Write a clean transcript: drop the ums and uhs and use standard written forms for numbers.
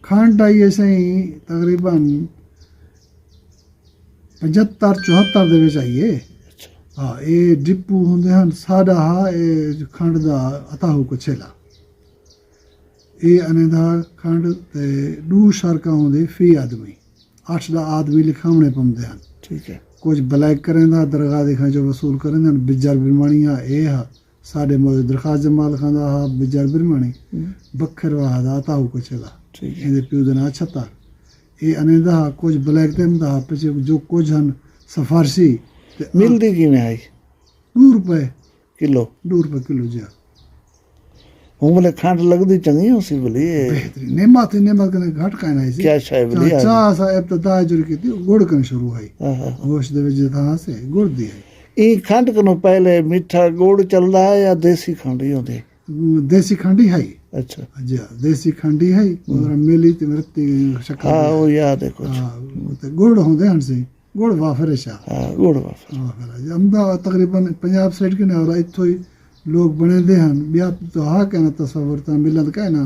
खंड आई असें तकरीबन 75-74 ਦੇ ਵਿੱਚ ਆਈਏ। ਹਾਂ, ਇਹ ਡਿਪੂ ਹੁੰਦੇ ਹਨ ਸਾਡਾ ਹਾਂ ਇਹ ਖੰਡ ਦਾ ਅਤਾਹੂ ਕੁਛੇਲਾ ਇਹ ਅਨੇਦਾ ਖੰਡ ਤੇ 2 ਸ਼ਰਕਾਂ ਹੁੰਦੇ ਫੀ ਆਦਮੀ 8 ਦਾ ਆਦਮੀ ਲਿਖਾਉਣੇ ਪੈਂਦੇ ਹਨ। ਠੀਕ ਹੈ। ਕੁਝ ਬਲੈਕ ਕਰੇਂਦਾ ਦਰਗਾਹ ਦੇ ਖਾਂ ਜੋ ਵਸੂਲ ਕਰੇਂਦੇ ਹਨ ਬਿਜਰ ਬਿਰਮਾਣੀਆਂ ਇਹ ਹਾ ਸਾਡੇ ਮੌਜੂਦ ਦਰਖਾਸਤ ਜਮਾਲ ਖਾਂ ਦਾ ਹਾ ਬਿਜਰ ਬਿਰਮਾਣੀ ਬੱਖਰ ਵਾਹ ਦਾ ਅਤਾਹੂ ਕੁਛੇਲਾ ਇਹਦੇ ਪਿਓ ਦਾ ਨਾਂ ਛੱਤਾ ਇਹ ਅਨੇਦਾ ਕੁਝ ਬਲੈਕ ਤੇ ਹੁੰਦਾ ਪਿੱਛੇ ਜੋ ਕੁਝ ਹਨ ਸਫਾਰਸੀ ਮਿਲਦੀ ਕਿਵੇਂ ਆਈ? 2 ਰੁਪਏ ਕਿਲੋ 2 ਰੁਪਏ ਕਿਲੋ ਜਿਹਾ ਹੁਣ ਖੰਡ ਲੱਗਦੀ ਚੰਗੀ ਹੋ ਸੀ ਬਲੀ बेहतरीन नेमत नेमत कने घट कहना है क्या शाय बली चा सा इब्तदा जो की थी गुड़ कन शुरू हुई होश दे विच था से गुड़ दी है ਇਹ ਖੰਡ ਕਨੋਂ ਪਹਿਲੇ ਮਿੱਠਾ ਗੁੜ ਚੱਲਦਾ ਹੈ ਜਾਂ ਦੇਸੀ ਖੰਡ ਹੀ ਹੁੰਦੇ? देसी खंडी है। अच्छा जी देसी खंडी है और मिली ते मरती शक्कर हाँ वो याद है कुछ ते गुड़ होंदे हन से गुड़ वाफर है हाँ गुड़ वाफर अमदा तकरीबन पंजाब साइड के ने और इथों ही लोग बने दे हन बिया तो हा कहना तस्वर ता मिलन कहना